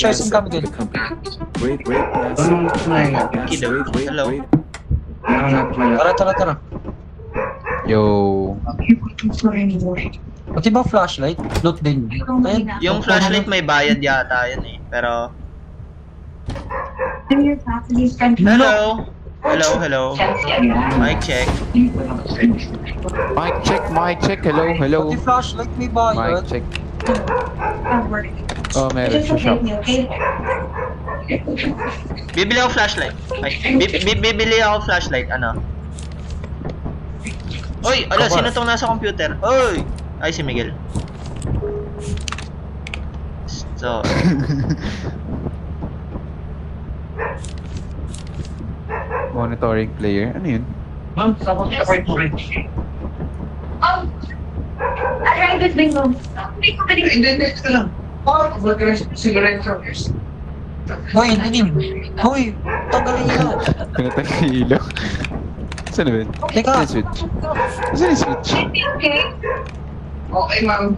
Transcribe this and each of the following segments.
Share some kami din. Wait, yes. Hello. Tara. Yo. Pati ba flashlight? Loot din. Ayun. Yung flashlight may bayad yata yun eh. Pero... Hello? Hello? Mic check. Mic check. Hello. Pati flashlight may bayad. Mic check. Oh, meron sa shop. Bibili ako flashlight. Ay, bibili ako flashlight. Ano? Oy, ala, Kabar. sino tong nasa computer? Oy! Ay, si Miguel. So, Monitoring player. Ano yun? Arrived bingo. Hoy, nanim. Hoy, tanggalin niya. Pinatay si ilaw. Saan na ba yun? Teka. Saan yung switch? Saan yung switch? Okay, ma'am.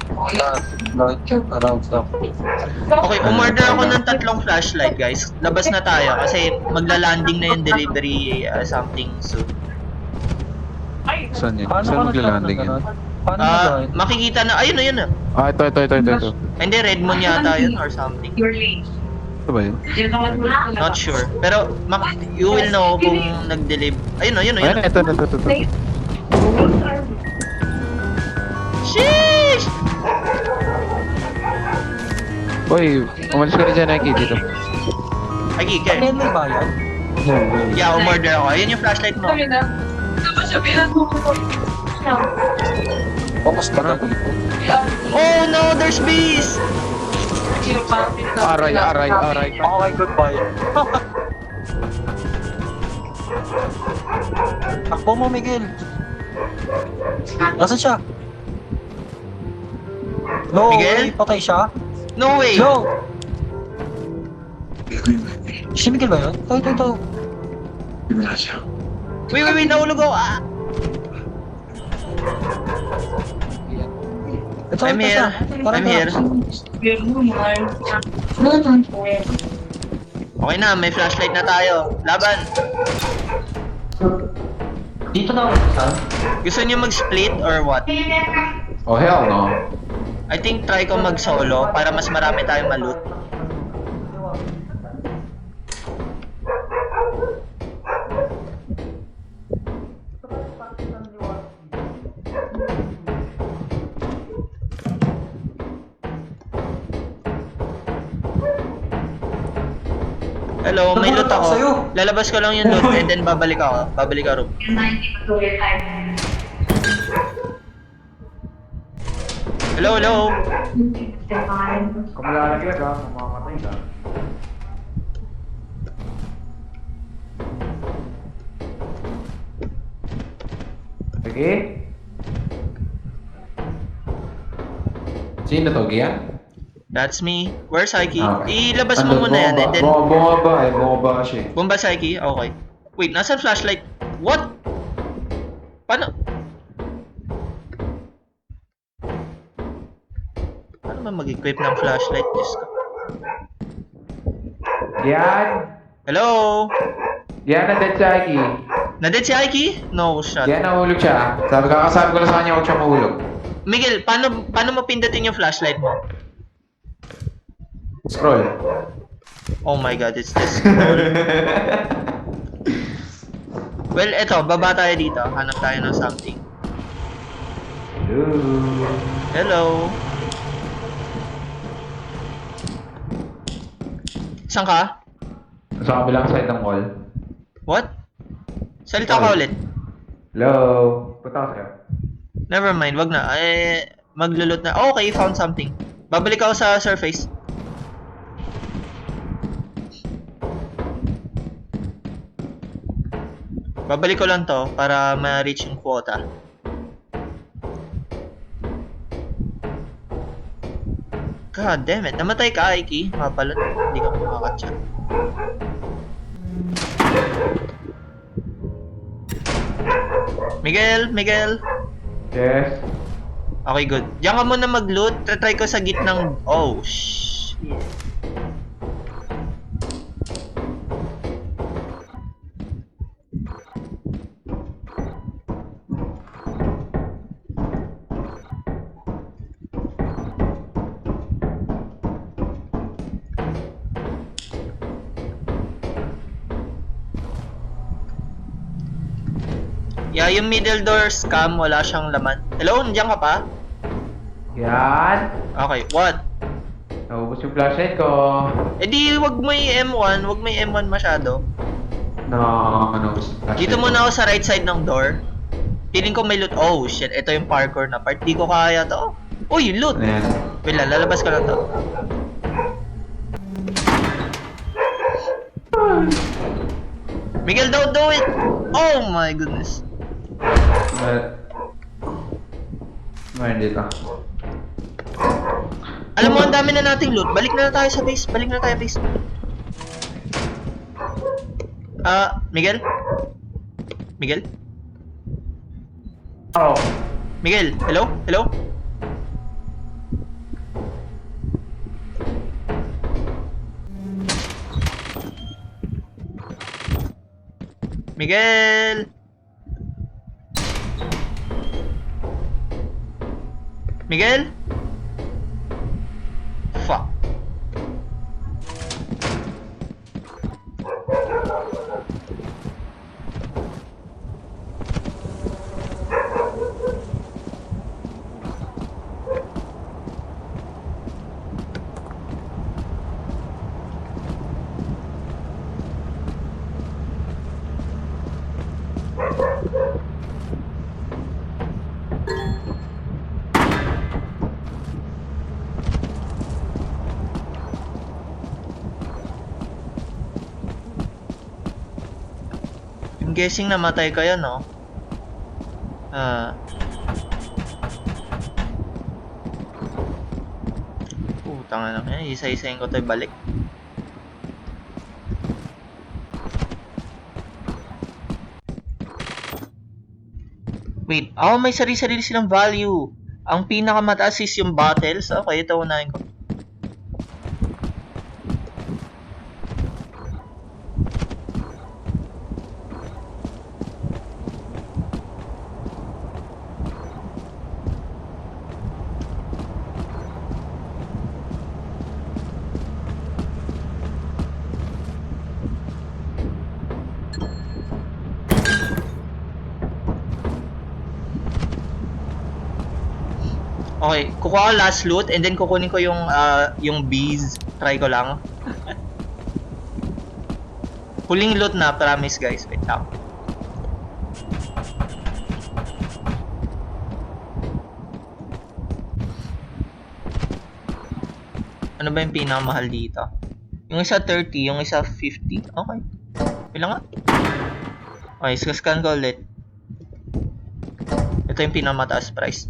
okay, umorder ako ng 3 flashlight, guys. Labas na tayo kasi magla-landing na yung delivery something soon. Saan yun? Paano Saan ka magla-landing yun? Paano na Makikita na, ayun na. Ah, ito. Hindi, Redmond yata yun or something. Ito ba yun? Not sure. Pero, you will know kung nag-deliver. Ayun. Ayan, ito. Sheesh! Uy, umalis ka na dyan, Nike, dito. Ay, Giger. Kailan may bayad? Yeah, umorder ako. Ayun yung flashlight mo. Focus ka na. Oh no, there's bees! Aray. Okay, goodbye. Takbo mo, Miguel. Nasaan siya? No Miguel? way, patay siya. No way! No! Si Miguel ba yun? Ito. Wait, nahulog ako. Ah! Ito, I'm ito here. siya. Tara, I'm tara. here. Okay na, may flashlight na tayo. Laban! Dito na ako, saan? Gusto niyo mag-split or what? Oh, hell no. I think try ko mag-solo para mas marami tayong ma-loot. Hello, may loot ako. Sa'yo. Lalabas ko lang yung loot and then babalik ako. Babalik ako. Hello? Kung malalagyan ka, mamamatay ka. Sige. Sino to, Gian? That's me. Where's Saiki? Okay. Ilabas mo muna yan and then... Bumaba siya. Bomba Saiki? Okay. Wait, nasa flashlight? What? Paano? Paano man mag-equip ng flashlight? Diyos ko. Gian? Hello? Gian, na-dead si Aiki. Na-dead si Aiki? No shot. Gian, nahulog siya. Sabi ko na sa kanya, huwag siya mahulog. Miguel, paano mo pindutin yung flashlight mo? Scroll. Oh my god, it's this. Well, eto, baba tayo dito. Hanap tayo ng something. Hello? Saan ka? Sa kabilang side ng wall. What? Salita ka ulit. Hello? Punta ko sa'yo. Never mind, wag na. Maglulot na. Oh, okay, found something. Babalik ako sa surface. Babalik ko lang to para ma-reach yung quota. God damn it. Namatay ka, Aiki. Mapalot. Hindi ka makakatcha. Miguel. Yes. Okay, good. Diyan ka muna mag-loot. Try ko sa gitnang... Oh, shit. Yeah, yung middle door scam, wala siyang laman. Hello, nandiyan ka pa? Yan! Okay, what? Naubos yung flashlight ko. Eh di, wag mo yung M1, wag mo yung M1 masyado. Naubos yung flashlight Dito ko. muna ako sa right side ng door. Feeling ko may loot. Oh shit, ito yung parkour na part. Di ko kaya to. Oh, yung loot! Ayan. Wait lang, lalabas ko lang to. Miguel, don't do it! Oh my goodness. Meron dito. Alam mo, ang dami na nating loot. Balik na tayo sa base. Balik na tayo base. Miguel? Miguel? Oh. Miguel, hello? Hello? Miguel! Miguel? Fuck. I'm guessing namatay kayo, no? Putang na yan. Isa-isayin ko to balik. Wait, may sarili-sarili silang value. Ang pinakamataas is yung bottles. Okay, ito unahin ko. Okay, kukuha ko last loot and then kukunin ko yung bees. Try ko lang. Huling loot na, promise guys. Wait lang. Ano ba yung pinakamahal dito? Yung isa 30, yung isa 50. Okay. Ilan nga? Okay, scan ko ulit. Ito yung pinakamataas price.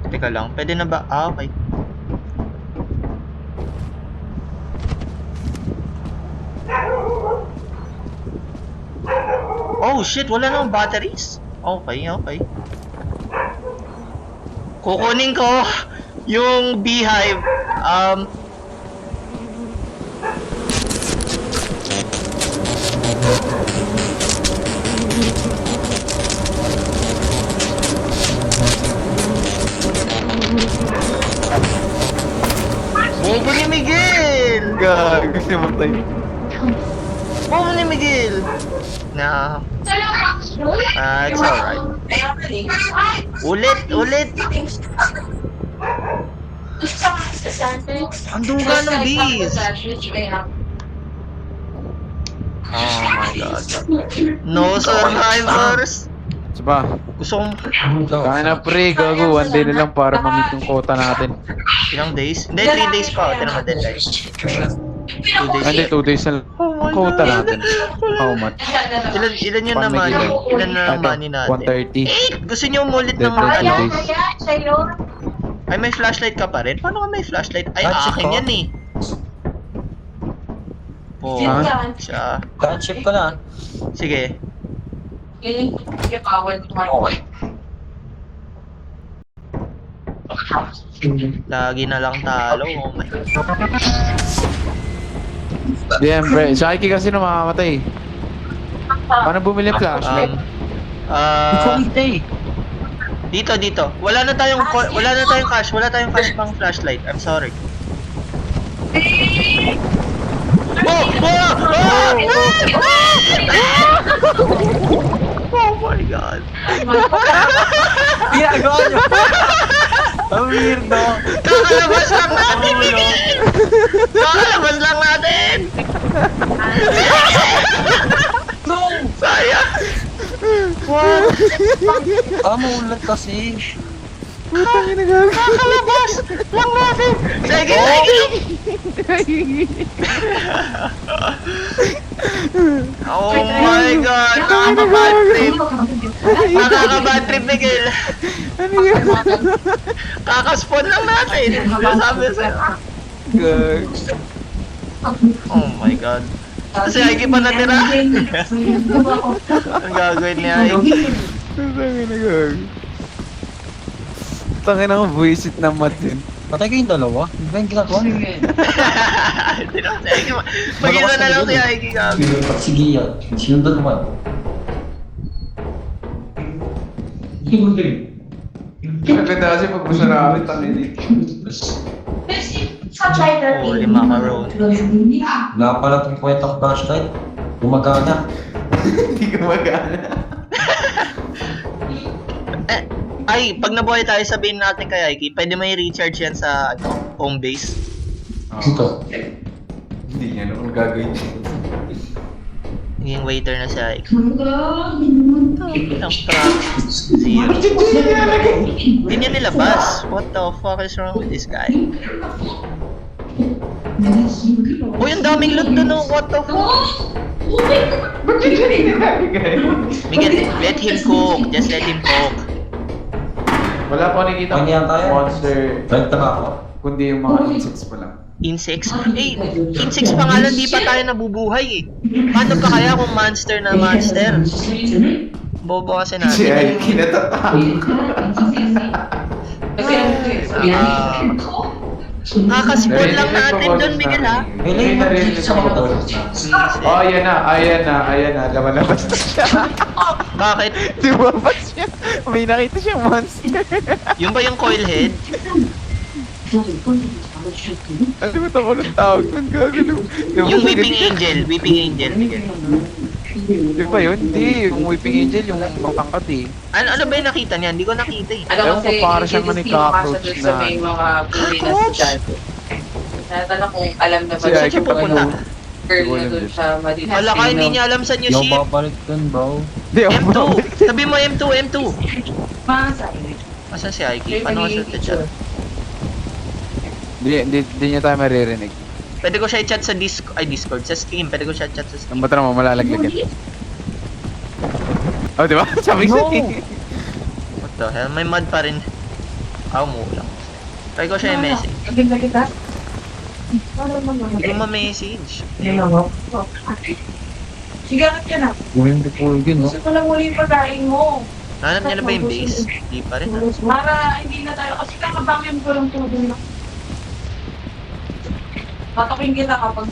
Teka lang, pwede na ba? Okay. Oh shit, wala namang batteries. Okay, okay. Kukunin ko yung beehive. Bobo ni Miguel! Gago, simatay. Bobo ni Miguel! Na. It's alright. Ulit, ulit! Ang duga ng bees! Oh my god. No survivors! Saba. Gusto kong... Kaya na pre, gago. One day na lang para ma-meet yung quota natin. Ilang days? Hindi, 3 days pa. Ito naman deadline. 2 days. Hindi, 2 days na lang. Ang quota natin. How much? Ilan yun na money? Ilan na money natin? 130. 8! Gusto nyo umulit ng Deadline ano? 2 days. Ay, may flashlight ka pa rin? Paano ka may flashlight? Ay, Touch akin ko. yan eh. Po. Siya. Gunship ko na. Sige. Okay. Lagi na lang talo. Oh my God. Siyempre, si Aiki kasi namamatay. Paano bumili ng flashlight? Kumite. Dito. Wala na tayong cash. Wala tayong cash pang flashlight. I'm sorry. Oh my God. Ginagawa nyo. Ang weirdo. Kakalabas lang natin, Miguel! Kakalabas lang natin! No! Sayang! Maulat kasi. Putang ina gago. Kakalabas lang natin! Sige! Oh my God! Nakaka-bad trip! Nakaka-bad trip, Miguel! Ano yan? Kakaspawn lang natin! Sabi sa'yo. Gago. Oh my God. Kasi Aiki pa natira. Ang gagawin ni Aiki. Putang ina gago. Tangin ako, buwisit na mat yun. Patay kayong dalawa? Di ba yung ginagawa? Hindi naman si Aiki. Mag-ina na lang si Aiki, gabi. Sige yan. Sinundan naman. Maganda kasi pag masarapit, tangin eh. Holy macaron. Wala pala itong kwentang flashlight. Gumagana. Hindi gumagana. Ay, pag nabuhay tayo, sabihin natin kay Aiki, pwede may recharge yan sa home base. Ito. Hindi niya alam kung gagawin niya. Naging waiter na si Aiki. Ang trap. Zero. Hindi niya nilabas. What the fuck is wrong with this guy? Uy, ang daming loot dun, oh. What the fuck? Miguel, let him cook. Just let him cook. Wala pa nakikita Ano yan tayo? monster, Nagtaka ako. kundi yung mga insects pa lang. Insects? Eh, insects pa nga lang, di pa tayo nabubuhay eh. Paano pa kaya kung monster na monster? Bobo kasi Si natin. Aiki natatakot. Nakaspawn lang natin dun, Miguel, ha? May narinig sa mga doon. Oh, ayan na. Laman-labas na siya. Bakit? Lumabas siya. May nakita siyang monster. Yung ba yung coil head? Ano ba ito ng tawag? Ang gagano. Yung weeping angel, Miguel. Di ba yun? Hindi. Yung weeping angel, yung matangkad eh. Ano ba yung nakita niya? Hindi ko nakita eh. Ewan Ano ko, kasi, para siyang introduce cockroach niyo na- sa may mga puli na estudyante. Natanong kung alam na ba Si siya Aiki kung pupunta. ano, girl na doon siya madinasino. Wala ka, hindi niya alam saan yung Yo, ship. babalik dun, bro. Hindi, ako M2! babalik. Sabi mo M2. Masa. Asan si Aiki? Paano ka sa chat? Hindi niya tayo maririnig. Pwede ko siya i-chat sa Discord, sa Steam. Pwede ko siya i-chat sa Steam. Ang bata naman malalaglag yan. Oh, di ba? Sabi ko No. siya. What the hell? May mud pa rin. Umuulang. Try ko siya i-message. Naging na kita? Hindi ko ma-message. Sigarat ka na. Gawin ko po yun, no? Gusto ko lang muli yung pagkain mo. Hanap niya na ba yung base? Hindi pa rin. Para hindi na tayo, kasi kakabangin ko lang tulog na. Matakin kita kapag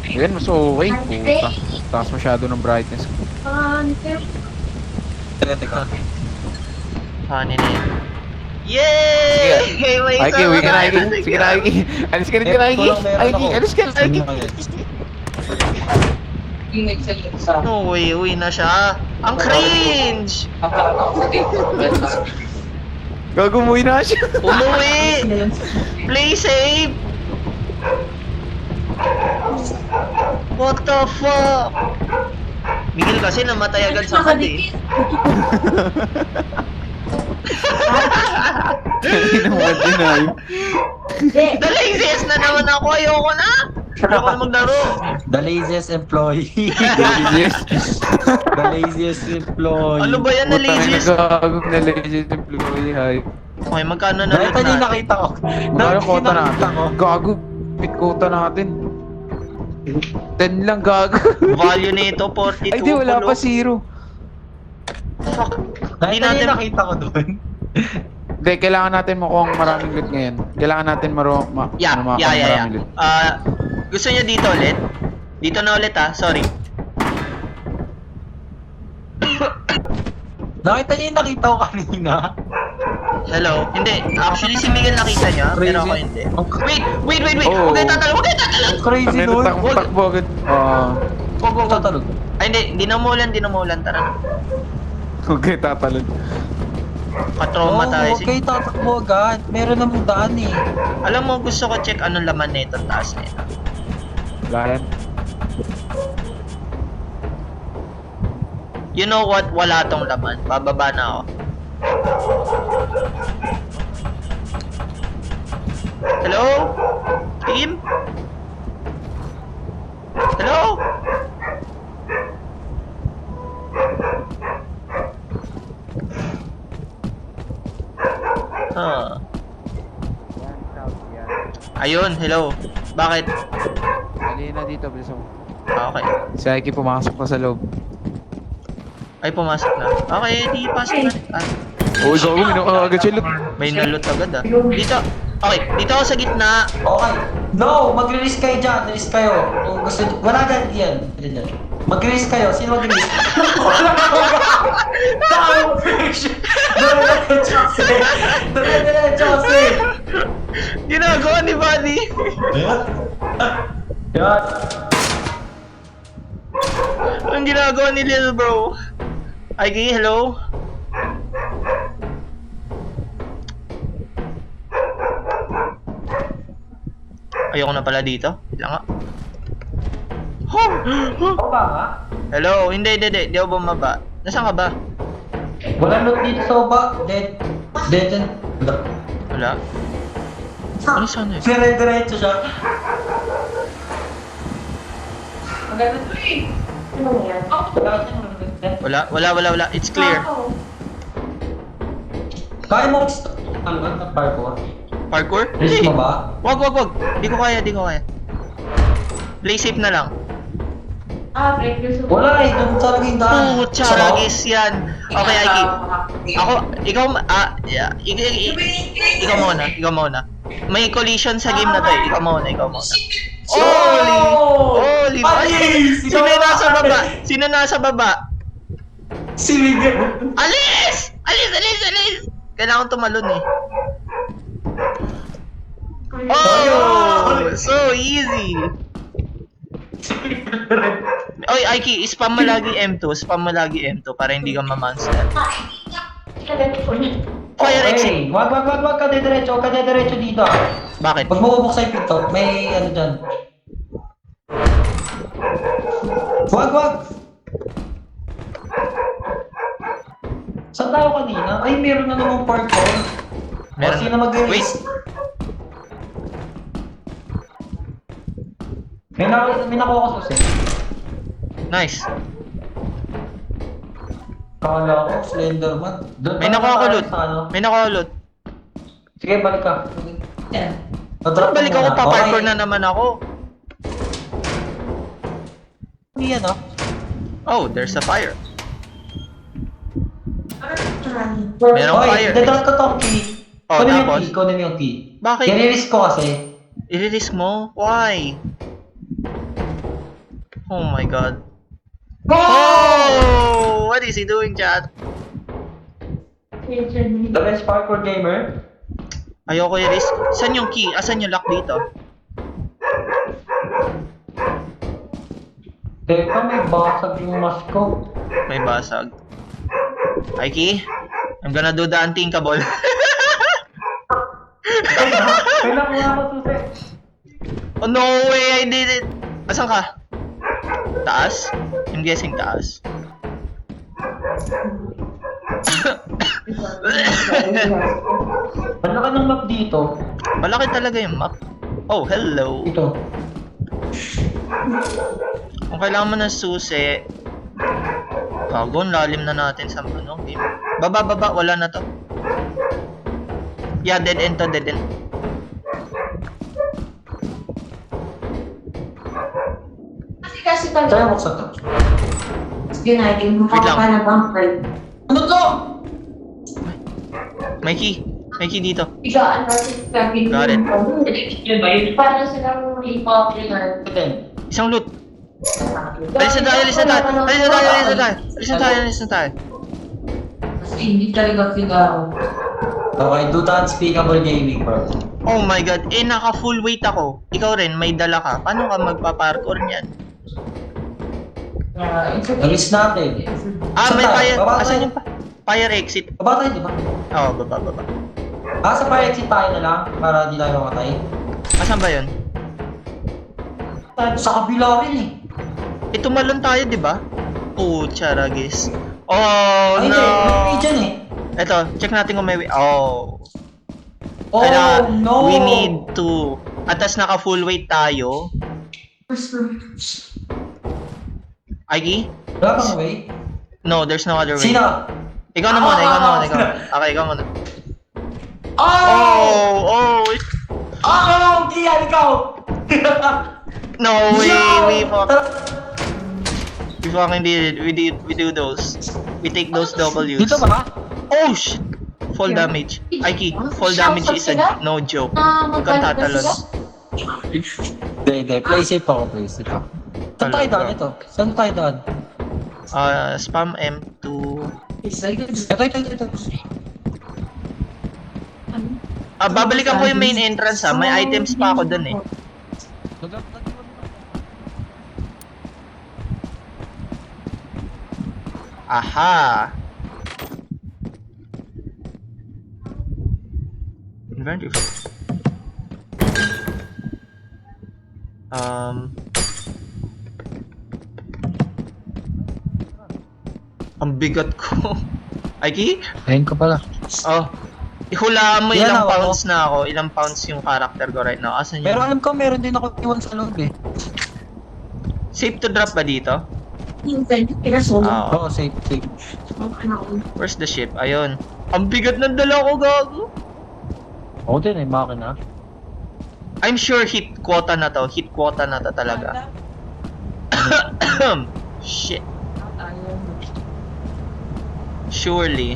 Ayan, mas okay. Puta. Taas masyado ng brightness. Teka. Honey na yun. Yay! May Aiki, uwi ka na, Aiki. Sige na, Aiki. Alis ka rin ka na, Aiki. Aiki, alis ka na, Aiki. yung nagsalit sa No way, uwi na siya. Ang cringe! Gagumuhin na siya. Umuwi! Play safe! What the fuck? Miguel kasi namatay agad sa kat eh. Hindi naman din ay. The laziest na naman ako, ayoko na! Ayoko na maglaro. The laziest employee. Yes. The laziest employee. Ano ba yan na laziest? Gagawin na laziest employee, hay. Okay, magkano na Nakita loot niyo natin? nakita ko. Magkano quota Nakita natin? ko. Gago. Bit quota natin. 10 lang gago. Value nito, 42. Ay di, wala pa pulo. zero. Fuck. Hindi Nakita niyo natin... nakita ko doon. Hindi, kailangan natin mukhang maraming loot ngayon. Kailangan natin Yeah. maraming loot. Gusto niyo dito ulit? Dito na ulit sorry. Nakita niyo yung nakita ko kanina? Hello? Hindi. Actually, si Miguel nakita niya, pero ako Crazy. hindi. Okay. Wait! Oh. Huwag kayo tatalon! Crazy Ano doon. takbo agad. Wag. Tatalog. Ay, hindi na umulan, tara na. Okay, tatalon. Katroma tayo. Huwag kayo tatakbo agad. Meron namang daan eh. Alam mo, gusto ko check anong laman na itong taas na ito. Lahat. You know what? Wala tong laman. Bababa na ako. Hello? Team? Hello? Ayun, hello. Bakit? Halina dito, bilis mo. Okay. Si Aiki pumasok na sa loob. Ay, pumasok na. Okay, di pasok na. Uy, gago, minukagad siya loot. May nalot agad Dito. Okay, dito ako sa gitna. Okay. No! Mag-release kayo dyan. Release kayo. Kung gusto nyo. Wala dyan. Yan. Yan. Mag-release kayo. Sino mag-release? Tama! Doon na yung Jose! Doon na yung Jose! Ginagawa ni Buddy. Yan. Anong ginagawa ni Lil Bro? Aiki, hello? Ayoko na pala dito. Wala nga. Ako ba nga? Hello? Hindi. Di ako bumaba. Nasaan ka ba? Wala loot dito sa baba. Dead. Dead and... Wala. Ano sana yun? Dire-diretso siya. Wala. It's clear. Kaya mo ang parkour? Parkour? Release Hindi. mo ba? Wag. Di ko kaya. Play safe na lang. Wala eh. Doon talaga yung daan. Charagis yan. Okay, Aiki. Ikaw muna. May collision sa game na to eh. Ikaw muna. Holy! Alis! Sino nasa baba? Si Miguel. Alis! Kailangan tumalon eh. Oh! So easy! Oy, Aiki, spam mo lagi M2 para hindi ka ma-monster. Fire exit! Wag ka diretso dito. Bakit? Pag mabubuksan yung pinto, may ano dyan. Wag! Saan tayo kanina? Ay, meron na namang parkour. Meron. Sino mag-release? May nakuha ko susi. Nice. Kala ko, Slenderman. Doon May tayo nakuha ko tayo loot. sa ano. May nakuha loot. Sige, balik ka. Balik ako, pa-parkour na naman ako. Hindi yan Oh, there's a fire. Merong fire. Dadalak ko tong key. Oh, tapos? Kunin mo yung key. Bakit? I-release ko kasi. I-release mo? Why? Oh my god. Oh! What is he doing, chat? The best parkour gamer. Ayoko i-release. Saan yung key? Asan yung lock dito? Teka, may basag yung mask ko. May basag. Aiki, I'm gonna do the unthinkable. May nakuha ko susi. Oh no way, I did it! Asan ka? Taas? I'm guessing taas. Ang laki ng map dito. Malaki talaga yung map. Oh, hello. Ito. Kung kailangan mo ng susi, bago, lalim na natin sa ano, game. Baba, wala na to. Yeah, dead end to, dead end. Kasi tayo. Tayo buksan to. Ginagin mo Wait lang. ka na bang friend? Ano to? Mikey, Mikey dito. Bigaan natin kami. Got it. Yun ba yun? Paano silang i-popular? Isang loot. Alis na tayo, alis na tayo. Alis na tayo, alis na tayo. Alis na tayo, alis na tayo. Kasi hindi talaga bigaan. Okay, do the unspeakable gaming, bro. Oh my god, naka full weight ako. Ikaw rin, may dala ka. Paano ka magpa-parkour niyan? Alis natin. May Saan fire. tayo? Baba Asan tayo? yung fire exit? Baba tayo, di ba? Oo, baba. Sa fire exit tayo na lang para di tayo mamatay. Asan ba yun? Sa kabila rin eh. Tumalon tayo, di ba? Oh, charagis. Oh, Ay, no. hindi. May dyan eh. Eto, check natin kung may way. Oh. Oh, Kailangan- no! We need to. Atas naka full weight tayo. Aiki? Wala bang way? No, there's no other way. Sino? Ikaw na muna, ikaw na muna, ikaw. Okay, ikaw muna. Oh! Oh! Di yan, ikaw! No way, Yo! we fucking did it. We do those. We take those W's. Dito ba? Oh shit! Fall damage. Aiki, fall damage is a no joke. Huwag kang tatalon. Hindi. Play safe ako, play safe ako. Saan tayo daan ito? Saan tayo daan? Spam M2. Ito. Babalikan ko yung main entrance ha. May items pa ako dun eh. Aha! Inventory. Ang bigat ko. Aiki? Ayun ko pala. Oh. Ihulaan mo Yan ilang ako. pounds na ako. Ilang pounds yung character ko right now. Asan Pero yun? alam ko meron din ako iwan sa loob eh. Safe to drop ba dito? Pinasulong. Oo. Oo, safe. Where's the ship? Ayun. Ang bigat ng dala ko, gago. Ako din eh, makina. I'm sure hit quota na to. Hit quota na to talaga. Shit. Surely.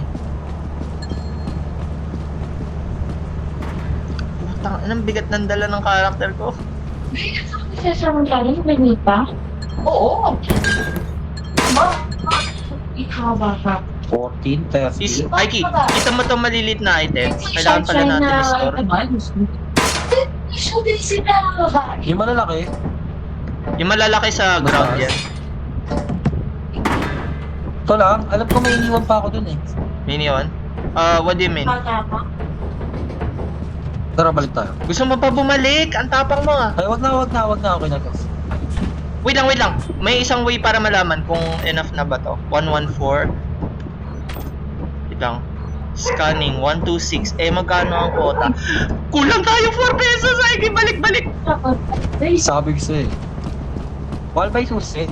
Putang, anong bigat ng dala ng character ko? Sasamantala, may nipa? Oo. Ikaw ba ka? 14, 30. Aiki, kita mo itong malilit na item. Kailangan pala natin i-store. Usually sila babae. Yung malalaki, Yung malalaki sa ground yan. ito lang. Alam ko may iniwan pa ako dun eh. Mini one? What do you mean? Tara, balik tayo. Gusto mo pa bumalik? Ang tapang mo ah. Ay, wag na. Okay na to. Wait lang. May isang way para malaman kung enough na ba to. 114. Wait lang. Scanning, 126. Magkano ang quota? Kulang tayo 4 pesos! Ay, balik! Sabi ko sa'yo eh. Wal ba yung susi?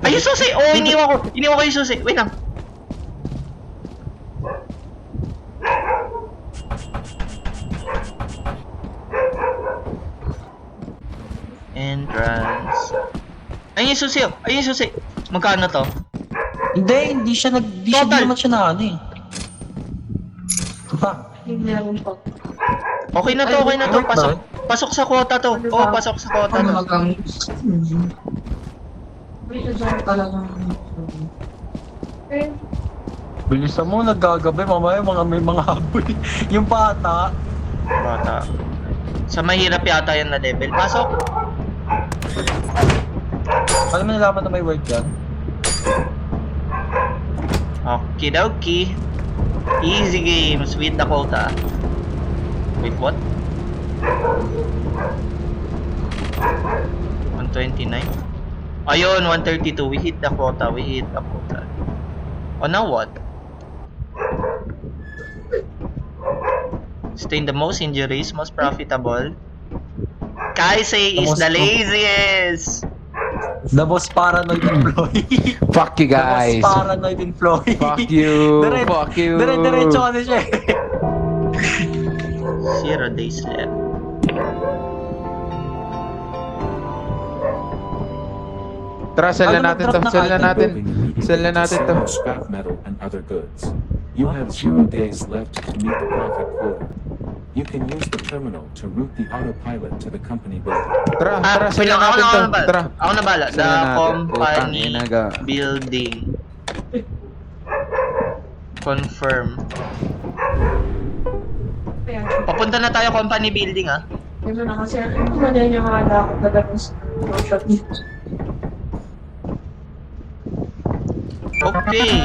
Ay, yung susi! Oh, iniwan ko yung susi. Wait lang. Entrance. Ayun yung susi oh. Ayun yung susi. Magkano to? Hindi siya Total. naman siya na ano eh. Ha? Okay na to. Pasok sa quota to. Oo, pasok sa quota to. Bilisan mo, naggagabi, mamaya may mga habol. Yung bata. Bata. Sa mahirap yata yan na level. Pasok. Alam mo nalaman na may word yan? Okidoki. Easy games with Dakota. Wait, what? 129? Ayun, 132. We hit Dakota. Oh, now what? Sustain the most injuries, most profitable. Kaisei is the laziest! The most paranoid employee. Fuck you guys. The most paranoid employee. Fuck you. Fuck you. Dire-diretso ano siya eh. 0 days left. Tara, sell na natin to. Sell na natin. Sell na natin to. Scrap metal and other goods. You have 0 days left to meet the profit quota. You can use the terminal to route the autopilot to the company building. Tara, Ah, tara, wait sila lang, natin to. bala. Tara. Ako na bala. The Sila natin. company Putang ina ga. building. Confirm. Papunta na tayo company building ah. Ito na kasi, ano man yan yung mga lakot na dapat sa shot dito. Okay.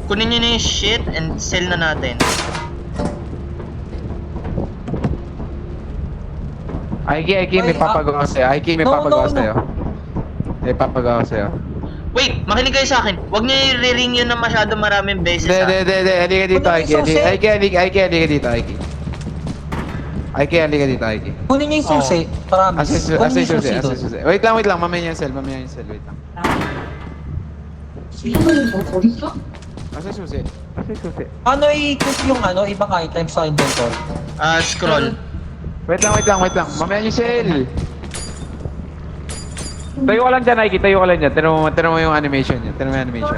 Kunin nyo na yung shit and sell na natin. Aiki, may Ay, papagawa sa'yo. Aiki, may No, papagawa no, no. sa'yo. May papagawa sa'yo. Wait, makinig kayo sa akin. Huwag nyo i-ring yun na masyado maraming beses Hindi, ah. hindi. Halika dito, Kunin Aiki. yung susi. Aiki, halika dito, Aiki. Aiki, halika dito, Aiki. Kunin niyo yung susi. Promise. Assess Kunin niyo yung susi doon. susi. Wait lang. Mamaya yung cell. Wait lang. Sino yung photo dito? Assess susi. Ano i-click yung ibang items sa inventory? Scroll. Wait lang. Mamaya yung cell. Tayo ka lang dyan, Aiki. Tira mo yung animation niya.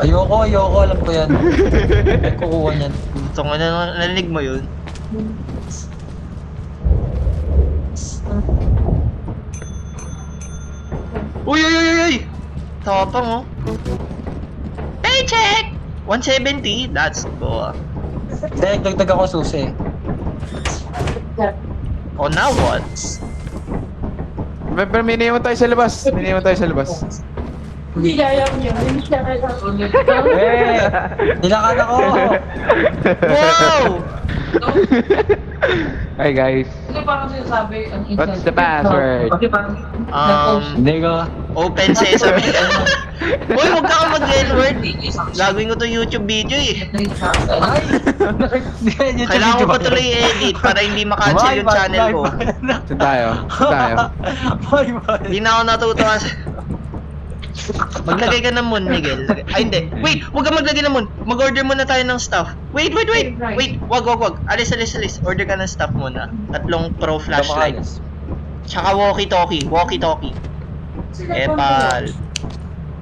Ayoko. Alam ko yan. May kukuha niyan. Ito nga narinig mo yun. Uy! Tapang oh. Paycheck! 170? That's cool. Hindi, dagdag ako susi. Oh, now what? Pero miniwan tayo sa labas. Hindi kaya niya. Hindi siya kaya. Nilakan ako! Wow! Hi guys. Kasi parang sinasabi, ang What's the password? Kasi parang, Hindi ko. Open sesame. Uy, huwag ka mag-N-word. Gagawin ko to YouTube video eh. Ay! Kailangan ko pa tuloy i-edit para hindi makancel yung channel ko. Saan tayo? Bye. Hindi na ako natutuwa sa... Maglagay ka ng moon, Miguel. Ay, hindi. Wait, huwag ka maglagay ng moon. Mag-order muna tayo ng stuff. Wait. Wag. Alis. Order ka ng stuff muna. 3 pro flashlight. Tsaka walkie-talkie. Epal.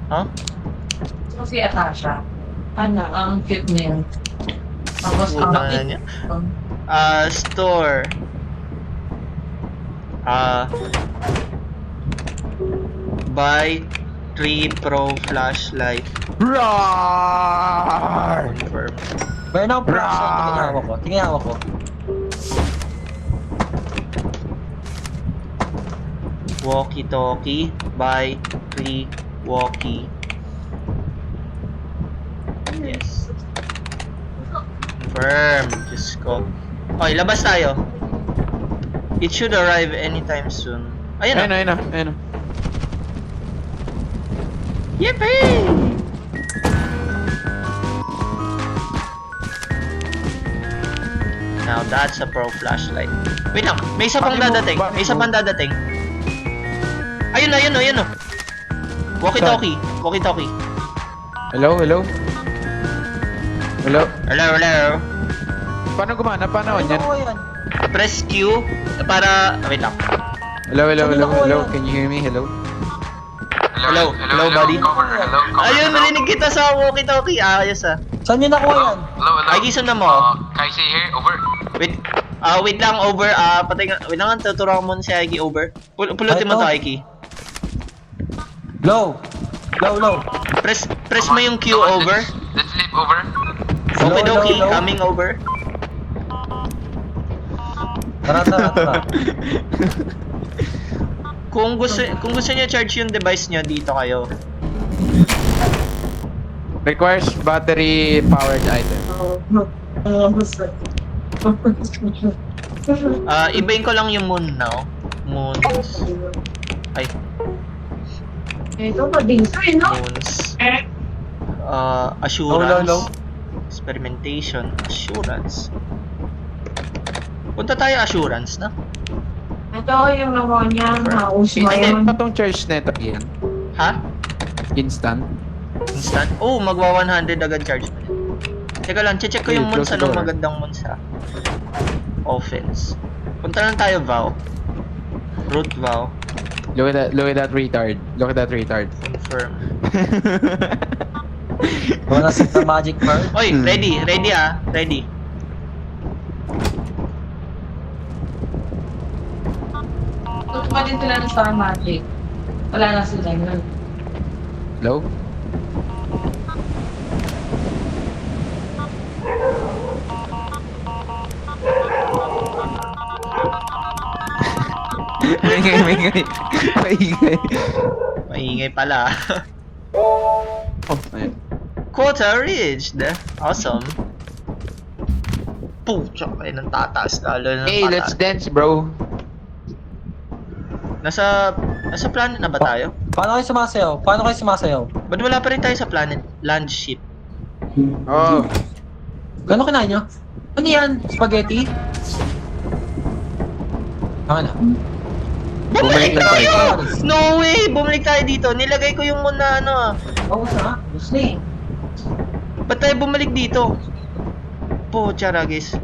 Huh? si Atasha. Ano, ang cute niya. Tapos ang Putang ina niya. Store. Buy 3 pro flashlight. Roar! Confirm. Meron akong production. Tingin hawak ko. Walkie-talkie. Buy 3 walkie. Yes. Confirm. Diyos ko. Okay, labas tayo. It should arrive anytime soon. Ayun na. Ayun na. Yippee! Now that's a pro flashlight. Wait lang, may isa pang dadating. Ayun na. Walkie-talkie. Hello? Paano gumana? Paano Ano yan? ko yan? Press Q para... Wait lang. Hello? Hello? Can you hear me? Hello? Hello, buddy. Ayun, narinig kita sa walkie-talkie. Ayos ah. Saan nyo nakuha yan? Ay, gisun na mo. Kaisi here, over. Wait lang, over. Wait lang, tuturuan mo si Aiki, over. Pulutin mo to, Aiki. Low. Press mo yung Q, over. Let's leave over. Okidoki, Low. coming over. Tara. Kung gusto niyo charge yung device niyo, dito kayo. Requires battery powered item. Ibahin ko lang yung moon now. Moons. Ay, ito pa din sa no? moons. Assurance. Low. Experimentation. Assurance. Punta tayo assurance na. Ito yung nakuha niya na usma yun. Ano tong charge neto yan? Ha? Instant? Instant? Oh, magwa 100 agad charge mo. Teka lang, check ko yung Wait, moons. close the Anong door. magandang moons ha? Offense. Punta lang tayo, vow. Root vow. Look at that retard. Confirm. Wanna set the magic mark? Oy, ready ah. Ready. pa din sila ng Star Magic. Wala na sila nun. Hello? Maingay. Maingay pala. Oh, ayun. Quota reached. Awesome. Pucha, kayo nang tataas lalo ng Hey, let's dance, bro. Nasa planet na ba tayo? Paano kayo sumasayaw? Ba't wala pa rin tayo sa planet? Land ship. Oh. Gano'n kinain nyo? Ano yan? Spaghetti? Ano? Bumalik Bumalik na tayo! tayo. No way! Bumalik tayo dito. Nilagay ko yung muna ano ah. Oo, sa? Gusto eh. Ba't tayo bumalik dito? Pucha, Ragis.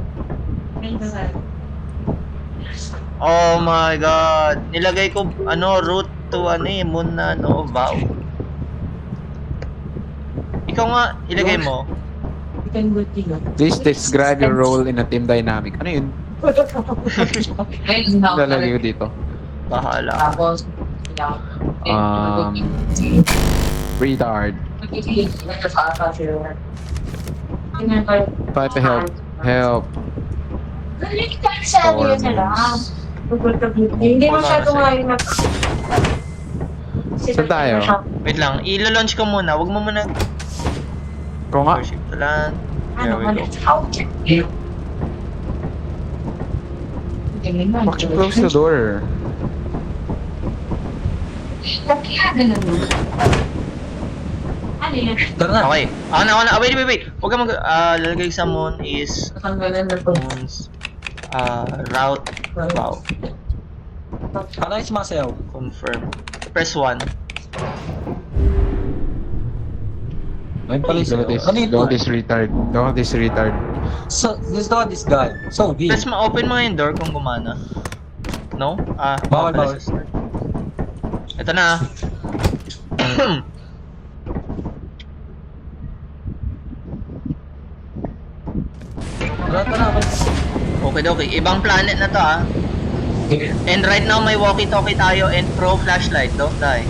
Oh my god. Nilagay ko route to moon na wow. Ikaw nga, ilagay mo. Please describe your role in a team dynamic. Ano yun? Ngayon, Lalagay ko dito. Bahala. Tapos, Retard. Pipe help. Help. Storms. Hindi masyado ngayon na. Saan tayo? Wait lang, ilo-launch ko muna. Huwag mo muna Kung nga. worship to land. There we go. Bakit close the door? Ano yan? Tara na. Okay. Ako na. Wait. Huwag ka lalagay sa moon is moon's route. Wow. Paano kayo sumasayaw? Confirm. Press 1. Ayun pala yung Go sayaw. this. Ano ito? Go this retard. So, this guy. So, V. Press ma-open mo nga yung door kung gumana. No? Bawal. Ito na. Tara. Okay. Ibang planet na to And right now may walkie-talkie tayo and pro flashlight. Don't die.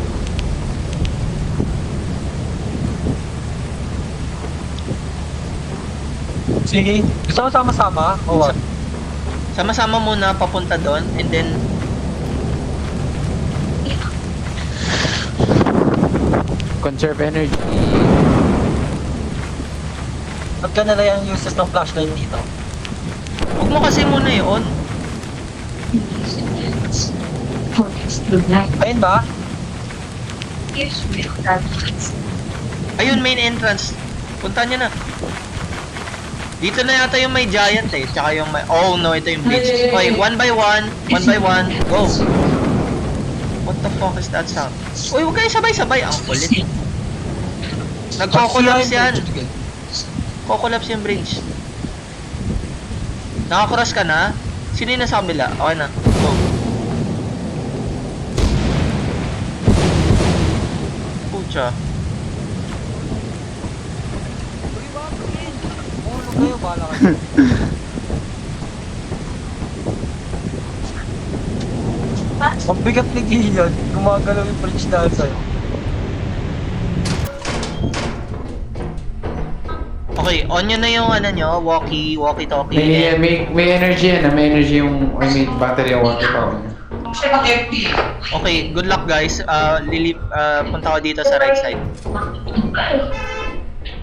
Sige. Gusto mo sama-sama? O what? Sama-sama muna papunta doon and then Conserve energy. Ba't ka nila yung uses ng flashlight dito? huwag mo kasi muna i-on. Ayun ba? Ayun, main entrance. Punta nyo na. Dito na yata yung may giant tsaka yung may... Oh no, ito yung bridge. Okay, one by one, go. What the fuck is that sound? Uy, huwag kayo sabay-sabay. Ang kulit. Nagko-collapse yan. Ko-collapse yung bridge. Naka-cross ka na? Sino yung nasa kabila? Okay na. Go. Pucha. Ulog kayo, bahala kayo. Ang bigat ni Gilead. Gumagalaw yung bridge dahil sa'yo. Okay, on nyo na yung walkie-talkie. May energy yan. May energy yung... may battery yung walkie-talkie. Okay, good luck guys. Punta ko dito sa right side.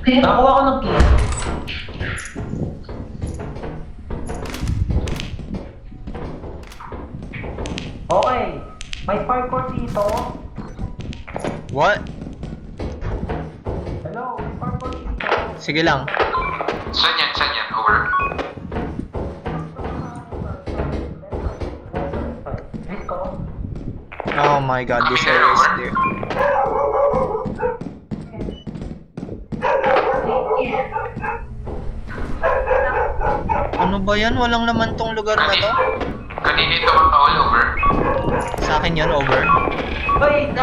Nakuha ko ng key. Okay. May parkour dito. What? Hello, may parkour dito. Sige lang. Saan yan? Over. Oh my god, this area is clear. Ano ba yan? Walang laman tong lugar na to? Kanina ito ang all over. Sa akin yun, over. Wait,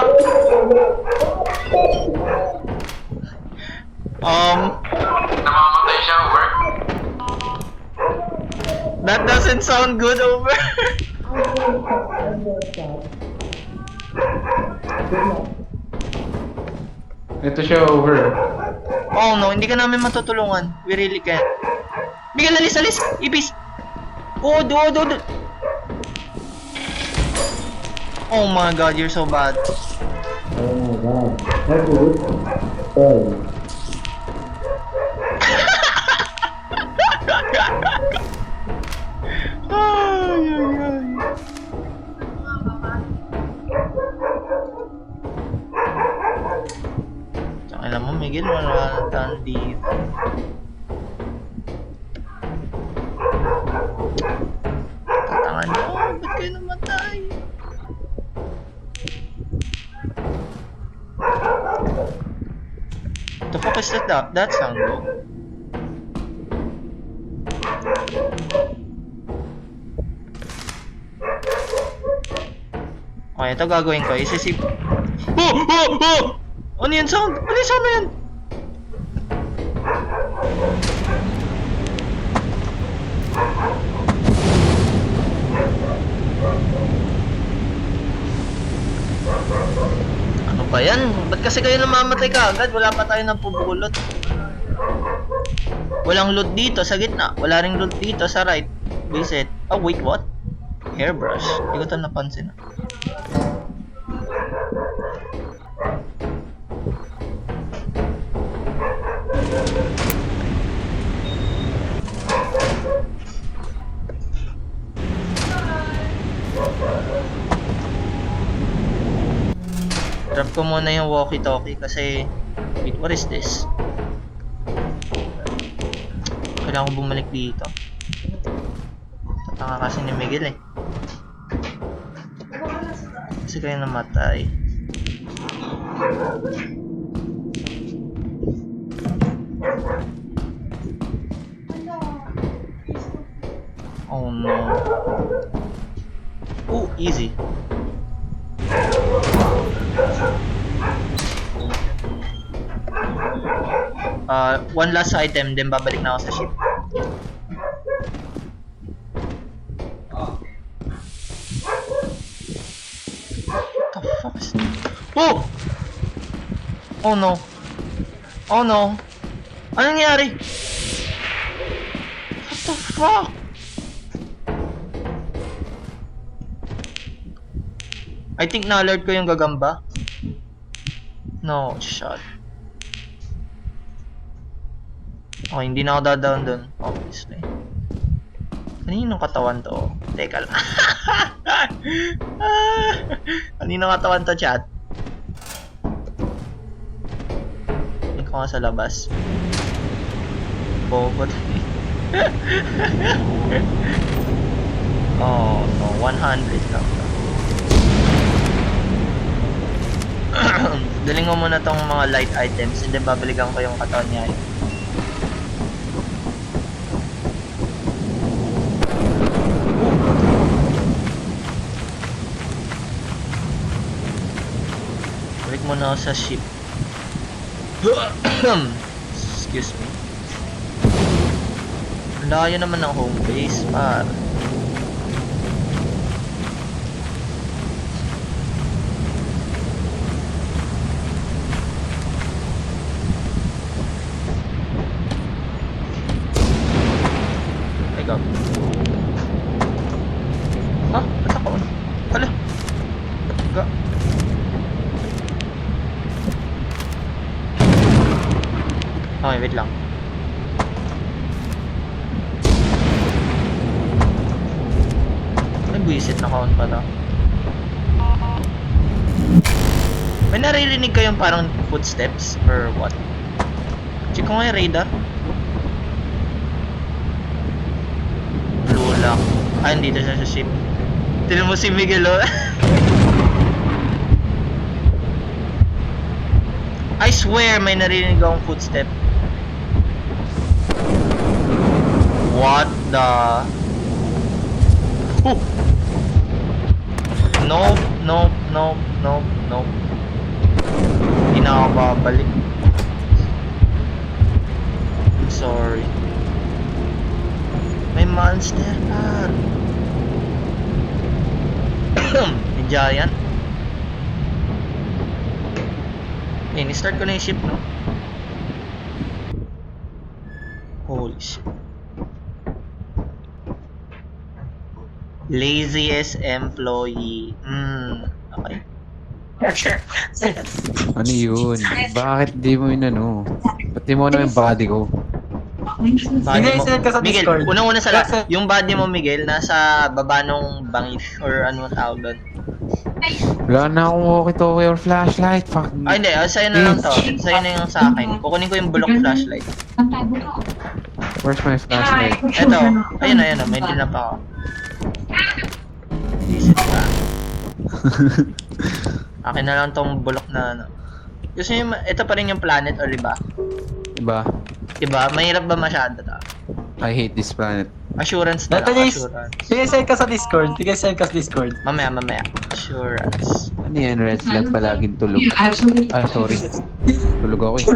Namamatay siya, over. That doesn't sound good, over. Ito siya over. Oh no, hindi ka namin matutulungan. We really can't. Miguel, alis! Ibis! Oh, do. Oh my god, you're so bad. Ay, ay, ay. Tsaka alam mo, Miguel, wala tayo dito. Tatangan nyo, ba't kayo namatay? The fuck is that sound though? Okay, ito gagawin ko. Isisip... Oh! Ano yung sound? Ano yung sound na yan? Ano ba yan? Ba't kasi kayo namamatay ka agad? Wala pa tayo napupulot. Walang loot dito sa gitna. Wala ring loot dito sa right. Visit. Oh, wait, what? Hairbrush. Hindi ko ito napansin. Drop ko muna yung walkie-talkie kasi... Wait, what is this? Kailangan ko bumalik dito. Tatanga kasi ni Miguel eh. Kasi kayo namatay. Oh no. Oh, easy. One last item, then babalik na ako sa ship. What the fuck is this? Oh! Oh no. Oh no. Ano nangyari? What the fuck? I think na-alert ko yung gagamba. No shot. Okay, hindi na ako dadaon dun. Obviously. Kaninong katawan to? Teka lang. Kaninong katawan to, chat? Hindi ko nga sa labas. Bobo. Oh no, 100 lang. Daling mo muna tong mga light items and then babalikan ko yung katawan niya. Balik muna ako sa ship. Excuse me. Layo naman ng home base, par. Teka. Ha? Ba't ako? Hala. Teka. Okay, wait lang. May buwisit na count pala. May naririnig kayong parang footsteps or what? Check ko nga yung radar. Blue lock. Ah, dito siya sa ship. Tinan mo si Miguel, oh. I swear may naririnig akong footstep. What the? Oh! Nope, nope, nope, nope, nope. Hindi na ako babalik. Sorry. May monster par. May giant. Start ko na yung ship, no? Holy shit. Laziest employee. Okay. Ano yun? Bakit di mo yun ano? Ba't di mo na yung body ko? Body mo. Sinend ka sa Miguel, Discord. unang-una sa lahat, Yes, yung body mo, Miguel, nasa baba nung bangis or ano tawag doon. Wala na akong walkie-talkie or flashlight. Fuck. Ah, hindi. Sa'yo na lang to. Sa'yo na yung sa akin. Kukunin ko yung bulok flashlight. Where's my flashlight? Eto. Ayun na. May dinap ako. Visit ka. Akin na lang tong bulok na ano. Gusto nyo, ito pa rin yung planet or iba? Diba? Diba? Mahirap ba masyado to? I hate this planet. Assurance na Ito lang. yung... Assurance. Sige, send ka sa Discord. Sige, send ka sa Discord. Mamaya. Assurance. Ano yan? Red flag palaging tulog. Ah, sorry. Tulog ako eh.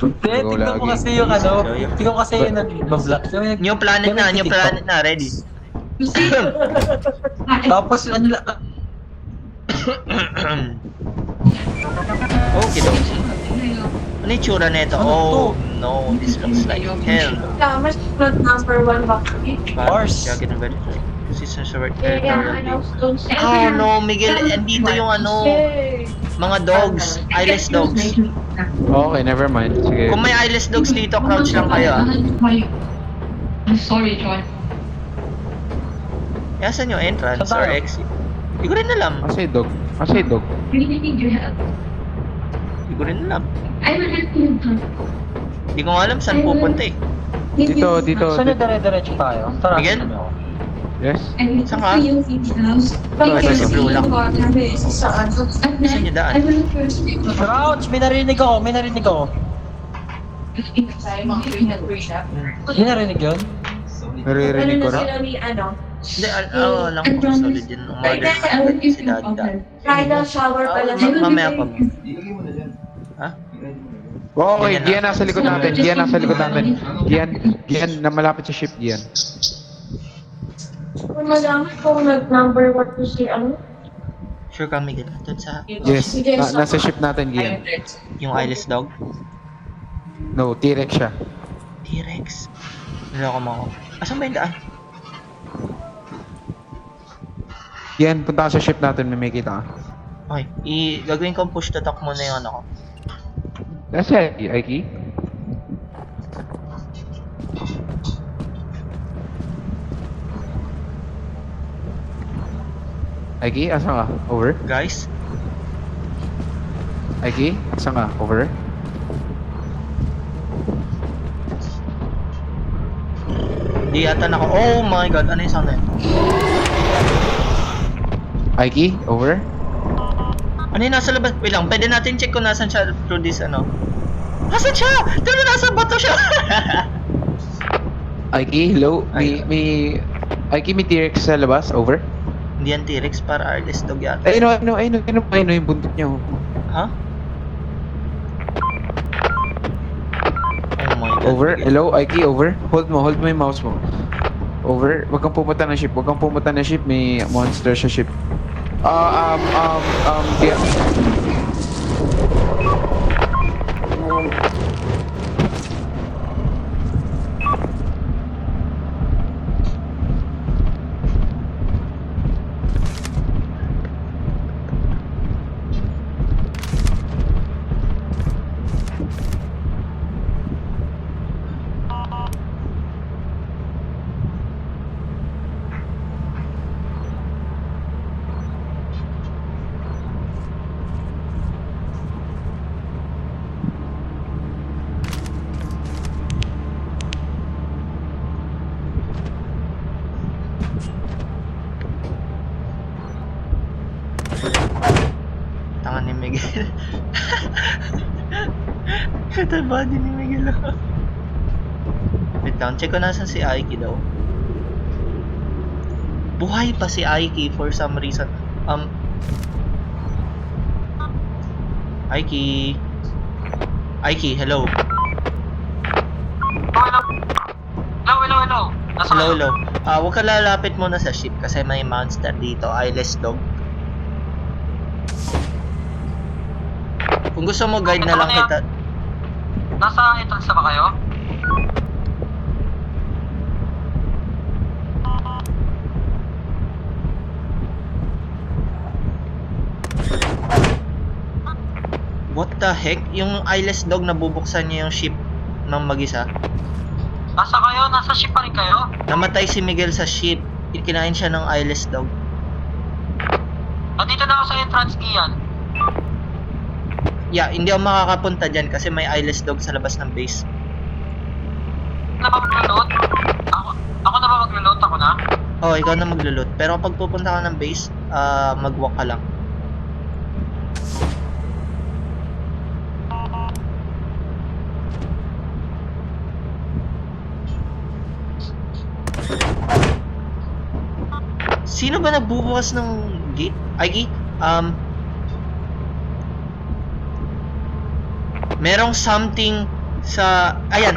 Hindi, tignan mo lagi. kasi yung ano. Tignan mo kasi yung nag-vlog. New planet na. Ready. Tapos, ano lang... Okay, dokie. Ano yung tsura nito? Oh, no. This looks like hell. Mas number 1 box. Horse. Jagged and vertical. Position short territorial view. Oh no, Miguel, andito yung ano, mga dogs, eyeless dogs. Okay, never mind. Sige. Kung may eyeless dogs dito, crouch lang kayo ah. I'm sorry, John. Yasan yung entrance Saan or tayo? exit? Hindi ko rin alam. Kasi dog. Kasi dog. Really need your help. Hindi ko rin alam. I will help you, John. Hindi ko nga alam saan pupunta eh. Dito. Saan yung dire-diretso tayo? Tara, Miguel? saan ako? Yes? And Saan ka? you in the house. Ito si Blue Lock. Saan niyo daan? I will first be Crouch! May narinig ako. May narinig yun? Naririnig ko na. Hindi, alam ko kung solid yun. Umorder si Daddy Dan. Bridal shower pala. Mamaya pa mo. Ha? Okay, Yan na. Gian nasa likod natin. Gian na malapit sa ship, Gian. Kung malaman kung nag-number 1 to si ano? Sure ka, Miguel. Doon sa Yes, nasa ship natin, Gian. yung eyeless dog. No, T-Rex siya. T-Rex. Naloko mo ako. Asan ba yung daan? Gian, punta ka sa ship natin, may kita ka. Okay. Gagawin kong push to talk muna yung ano ko. Nasa Aiki? Aiki, asan ka? Over? Guys, Aiki, asan ka? Over? di yata nako. Oh my god, ano yung sound na yun? Aiki, over? Ano yung nasa labas? Wait lang, pwede natin check kung nasan siya through this ano. Nasaan siya? Tignan mo, nasa bato siya! Aiki, hello? May Aiki, may T-Rex sa labas? Over? Hindi yan T-Rex, para eyeless dog yata. Ayun yung buntot niya. Ha? Oh my god. Over? Miguel. Hello, Aiki, over? Hold mo yung mouse mo. Over? Wag kang pumunta ng ship, may monster sa ship. Yeah. Tangan ni Miguel. Ito yung body ni Miguel. Wait lang, check ko nasan si Aiki daw. Buhay pa si Aiki for some reason. Aiki. Aiki, hello. Hello. Hello. Huwag ka lalapit muna sa ship kasi may monster dito, eyeless dog. Kung gusto mo, guide na lang kita. Nasa entrance na ba kayo? What the heck? Yung eyeless dog nabubuksan niya yung ship ng mag-isa. Nasa kayo? Nasa ship pa rin kayo? Namatay si Miguel sa ship. Kinain siya ng eyeless dog. Nandito na ako sa entrance, Ian. Yeah, hindi ako makakapunta dyan kasi may eyeless dog sa labas ng base. Na ba mag-reload? Ako na ba mag-reload? Ako na? Oh, ikaw na maglulot. Pero kapag pupunta ka ng base, mag-walk ka lang. Sino ba nagbubukas ng gate? Ay, gate? Merong something sa... Ayan.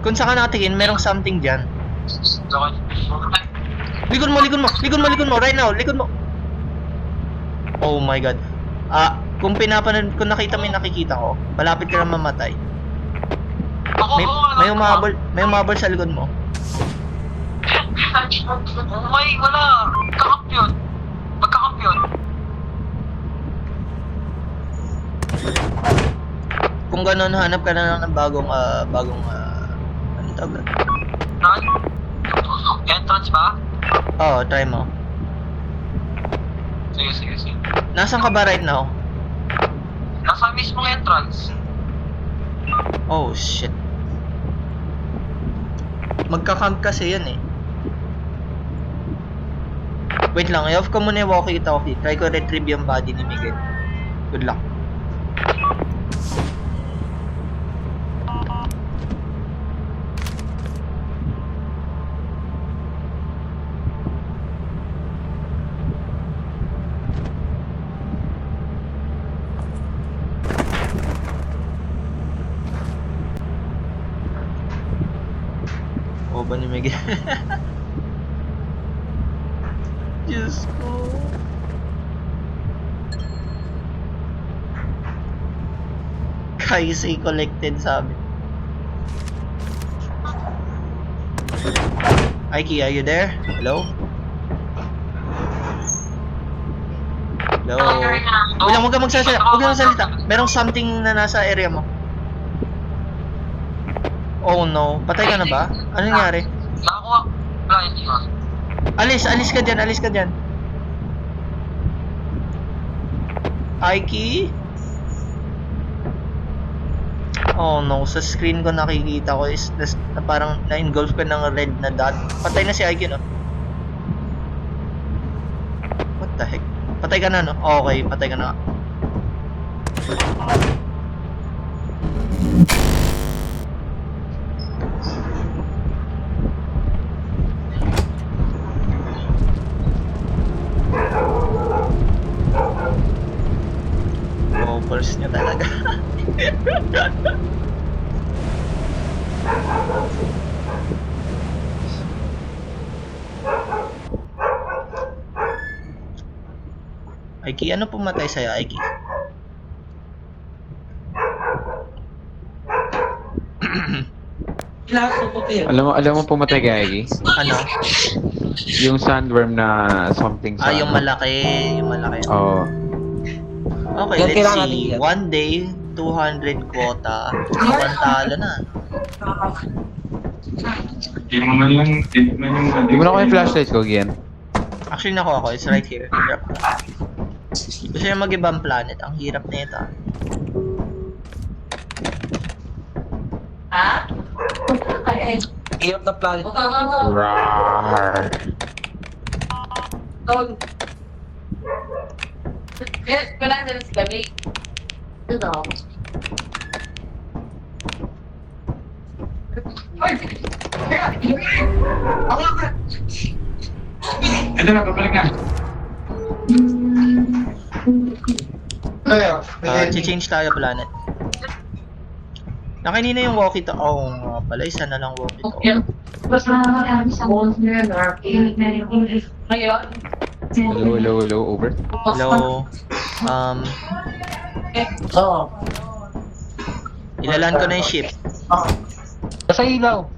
Kung saan ka nakatingin, merong something dyan. Likod mo, likod mo, likod mo, likod mo, right now, likod mo. Oh my god. Kung kung nakita mo yung nakikita ko, malapit ka na mamatay. May umabol sa likod mo. Wala. Magkakampiyon. Magkakampiyon. Kung gano'n, hanap ka na lang ng bagong ano tawag? Run? Entrance ba? Oo, try mo. Sige. Nasaan ka ba right now? Nasa mismong entrance. Oh, shit. Magka-camp kasi yan eh. Wait lang, i-off ko muna yung walkie-talkie. Try ko retrieve yung body ni Miguel. Good luck. O ba ni Miguel? Diyos ko. Kaisay collected sabi. Aiki, are you there? Hello? Hello? Huwag kang magsasalita. Huwag kang magsalita. Merong something na nasa area mo. Oh no. Patay ka na ba? Ano nangyari? Nakakuha. Wala, hindi ba? Alis ka dyan, alis ka dyan. Aiki? Oh no, sa screen ko nakikita ko is na parang na-engulf ka ng red na dot. Patay na si Aiki, no? What the heck? Patay ka na, no? Okay, patay ka na. First niya talaga. Aiki, ano pumatay sa'yo, Aiki? Alam mo pumatay kay Aiki? Ano? Yung sandworm na something sa... Yung malaki. Oo. Okay, Yan, let's kailangan see. natin yan. 1 day, 200 quota. One talo na. Di mo na ko yung flashlight ko, Gian. Actually, nakuha ko. It's right here. Drop ko. Gusto niya mag-ibang planet. Ang hirap na ito. Ha? Ay, Hirap na planet. Rawr. wala na si Gabi. Ito. Ito na, babalik na. Change tayo planet. Nakanina yung walkie to. Oh, nga pala. Isa na lang walkie to. Basta sa ngayon, Hello, over. Hello. Oo. Ilalan ko na yung ship. Sa ilaw.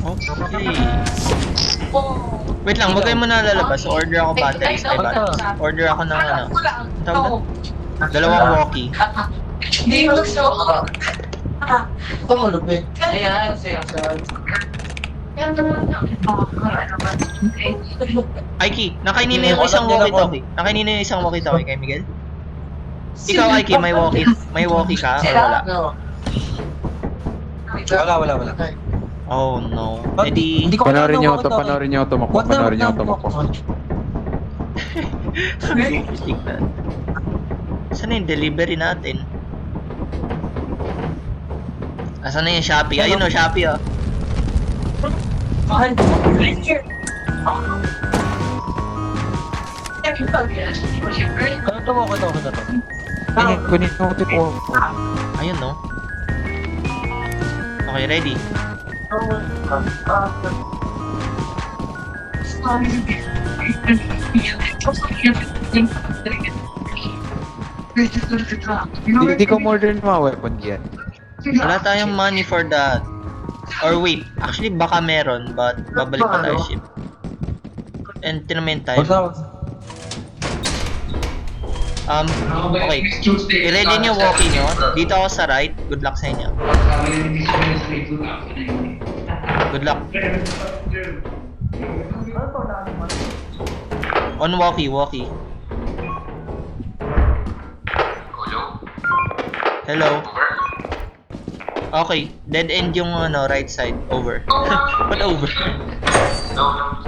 Okay. Wait lang, wag kayo muna lalabas. Order ako batteries. Ay, batteries. Order ako ng ano. Ang tawag doon? Dalawang walkie. Hindi mo gusto. Oo, lupit. Ayan, siya. Aiki, nakainina yung isang walkie-talkie. Nakainina yung isang walkie-talkie kay Miguel. Ikaw, Aiki, may walkie ka or wala? Wala. Oh no. Edi, Hindi ko Panoorin niyo alam, panoorin niyo tumakbo. Wag na, Panoorin niyo wag na, tumakbo. tignan. Saan na yung delivery natin? Asan na yung Shopee? Ayun o, Shopee o. Ito mo. Kunin mo tip o. Ayun no. Okay, ready? Hindi ko order ng mga weapon yan. Wala tayong money for that. Or wait, actually baka meron, but babalik pa tayo ship. And tinamin tayo. Okay. I-ready niyo walkie nyo. Dito ako sa right. Good luck sa inyo. Good luck. On walkie. Hello? Hello. Over? Okay. Dead end yung ano, right side. Over. What over? No.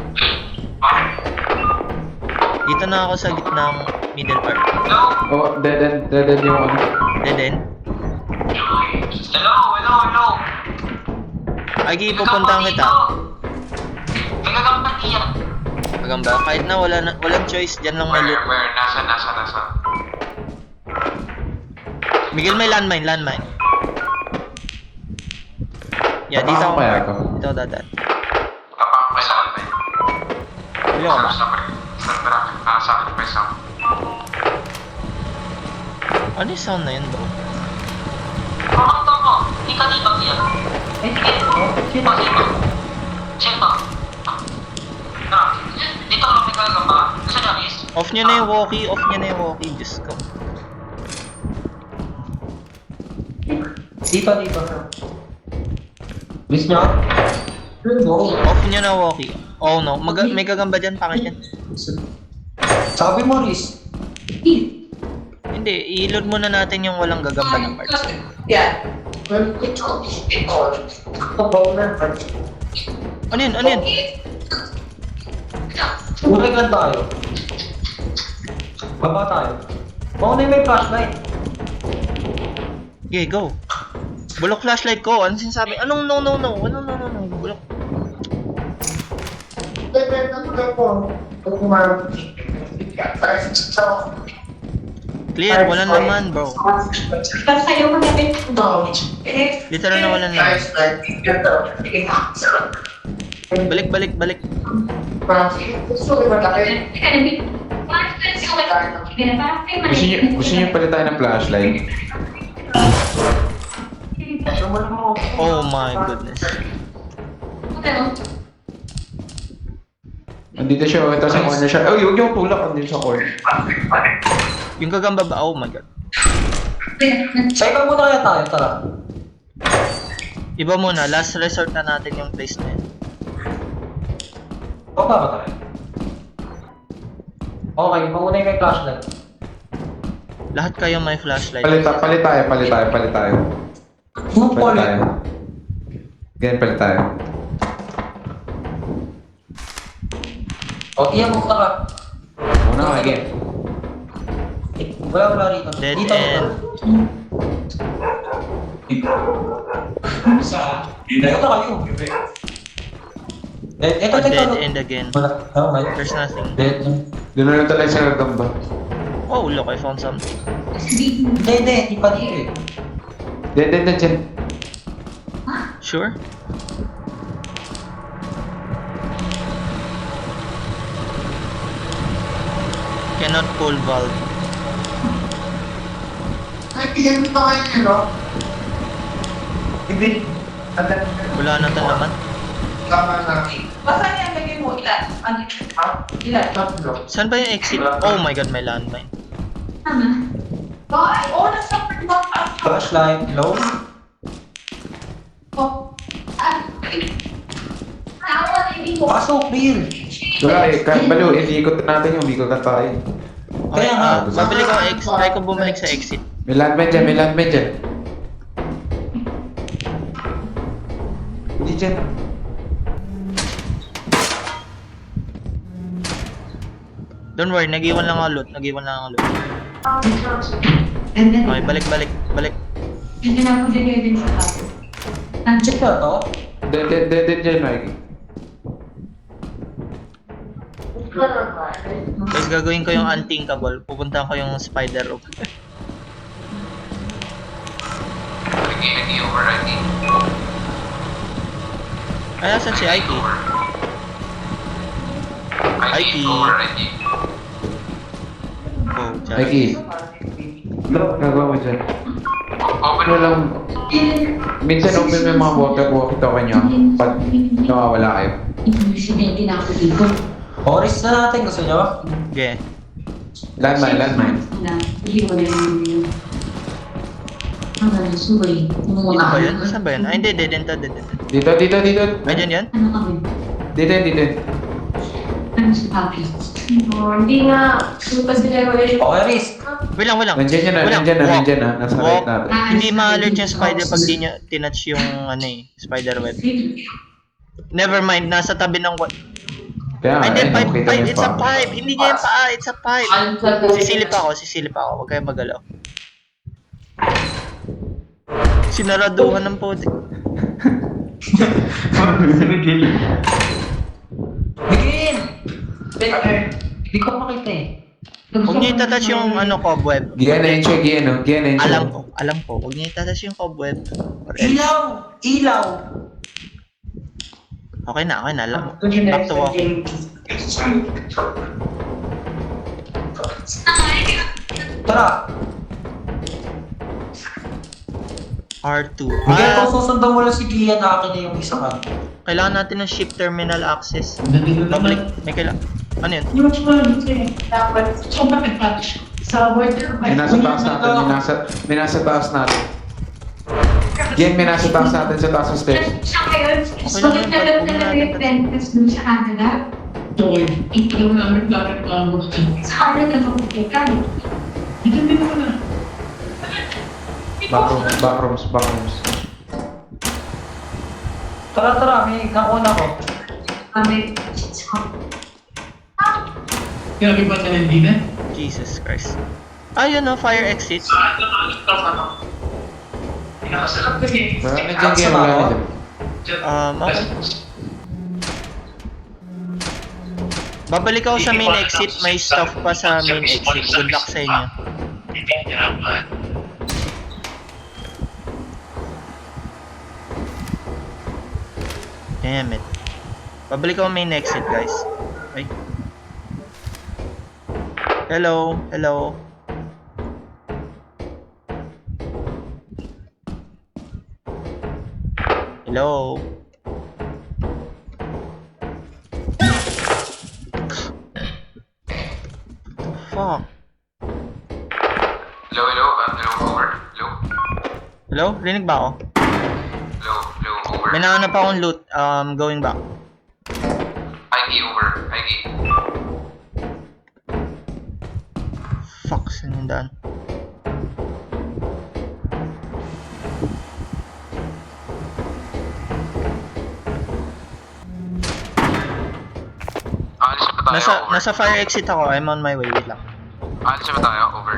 Dito na ako sa gitnang middle part. No! Oh, dead end yung ano. Dead end. Hello! Agi, pupuntahan kita. May gagampan niya. Magamba. Kahit na walang choice, dyan lang may loot. Where? Nasa. Miguel, may landmine. Yeah, dito Paano ako. kaya ako? Dito ako dadan. Kapag may saan ba? Bilo ka ba? Sa akin pa isang. Ano yung sound na yun, bro? Ikaw dito siya. Sino? Dito ka may gagamba? Gusto niya, Miss? Off nyo na yung walkie. Diyos ko. Dito. Miss nyo? Off nyo na walkie. Oh no. May gagamba dyan. Pangit yan. Sabi mo, Riz. Hindi. I-load muna natin yung walang gagamba na parts. Yeah. Ano yun? Uray lang tayo. Baba tayo. Mauna yung may flashlight. Okay, go. Bulok flashlight ko. Ano sinasabi? Anong no? Bulok. Clear. Wala naman, bro. Kayo magabit mo. Literal na wala naman. Balik. Gusto niyo pala tayo ng flashlight? Oh my goodness. Andito siya, ito sa corner siya. Oh, huwag yung tulak, andito sa corner. Yung gagamba ba? Oh my god. Sa iba muna kaya tayo, tara. Iba muna. Last resort na natin yung place na yun. Baba ba tayo? Okay, mauna yung may flashlight. Lahat kayo may flashlight. Palit tayo. Palit. Palit tayo. Ganyan, palit tayo. O, iyan mo ka. Una ka, again. Wala rito. Dead Dito. end. Dito kayo. Ito. Dead end again. Wala. Oh, my. There's nothing. Dead. Doon na lang tayo sa gagamba. Oh, look, I found something. Hindi pa dito eh. Dead, dyan. Sure? Cannot pull valve. Hindi. Wala na ito naman. Basta yan, lagay mo. Ilan? Ano? Ilan? Saan ba yung exit? Oh my god, may landmine. Ano? Ay, oh, nasa Flashlight, low. Oh. Ah. Awan, hindi ko. Pasok, Bill. Wala eh, kahit baliw, ikot natin yung ikot na tayo. Okay, Kaya nga. babalik ako exit. Try ko bumalik sa exit. May landmine dyan, may landmine dyan. Hindi dyan. Don't worry, nag-iwan lang ako loot. Nag-iwan lang ako loot. And then, Okay, balik. hindi na ako din sa tapo. Check na to. Dead dyan, Mike. Guys, gagawin ko yung unthinkable. Pupunta ko yung spider rope. ID over, ID. Ay, nasan si IT? ID over, ID. Oh, tiyan. Mikey. Ano gagawa mo dyan? Open Ano lang, minsan open mo yung mga walkie-talkie nyo pag nawawala kayo. Hindi na ako dito. Oris na natin, gusto nyo? Okay. Landmine. Hindi ko na yun. Hanggang suway. Ito ba yun? Saan ba yun? Ay, hindi. Dead end to. Dito. Ayan yan? Ano kami? Dito. Ano si Papi? Hindi nga. Kasi sila Okay, Riz. Wait lang. Nandiyan na. Nasa right natin. Hindi ma-alert yung spider pag di nyo tinouch yung spider web. Never mind, nasa tabi ng Kaya Ay, hindi, ayun, pipe, nakita niyo it's a pa. pipe. Hindi niya yung paa, it's a pipe. Sisilip ako. Huwag kayong magalaw. Sinaraduhan ng putik. Begin! Hindi ko makita eh. Huwag niyo itatouch yung cobweb. Gian na yun siya. Alam ko. Huwag niyo itatouch yung cobweb. Or else. Ilaw! Okay na. Back to walking. Tara! R2. Miguel, kung susundan mo lang si Gian, akin na yung isa ka. Kailangan natin ng ship terminal access. Babalik. May kailangan. Ano yun? Dapat sa border. May nasa taas natin. Gian, may nasa taas natin sa taas ng stairs. Siya ngayon, sulit na lang talaga yung dentist dun sa Canada. Ikaw na naglareklamo. Sa akin na nakukita. Hindi mo na. Backrooms. Tara, may kauna ko. Kami. Grabe ba na hindi na? Jesus Christ. Ayun fire exit. Pinakasalap kasi. Wala na dyan, Gian. Wala na dyan. Okay. Babalik ako sa main exit. May stuff pa sa main exit. Good luck sa inyo. Damn it. Babalik ako main exit, guys. Ay. Hello. Fuck. Hello, over. Hello? Rinig ba ako? Hello, over. May nahanap akong loot. Going back. ID over, ID. Fuck, saan yung daan? Alis ba tayo, over? Nasa fire exit ako. I'm on my way. Wait lang. Alis ba tayo, over?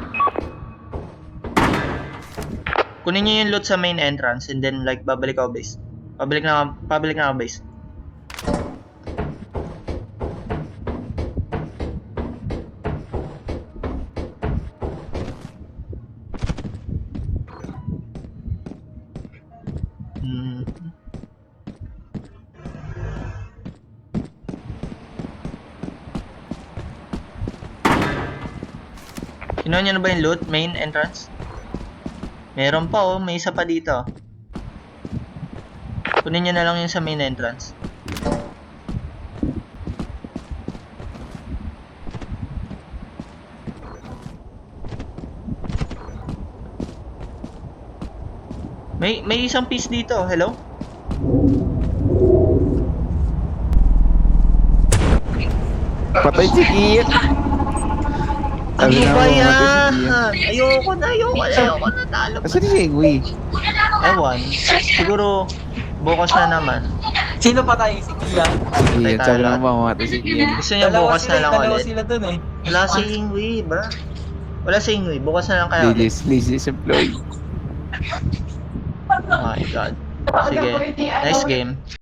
Kunin niyo yung loot sa main entrance and then like babalik ako base. Pabalik na ako base. Kinuha niyo na ba yung loot? Main entrance? Meron pa oh, may isa pa dito. Kunin niyo na lang yung sa main entrance. May isang piece dito. Hello? Patay si Kian. Ano Sabi na ba ako, yan? matay si Kian. Ayoko na talo pa. Asan si Engwi? Ewan. Siguro, bukas na naman. Sino pa tayo? Si Kia. Kian, sabi na ako mamatay si Kian. Gusto niya bukas na lang Dalawa ulit. sila dun eh. Wala si Ingwe, bro. Wala si Ingwe. Bukas na lang kaya ulit. Lilis employee. Oh my god. Sige. Nice game.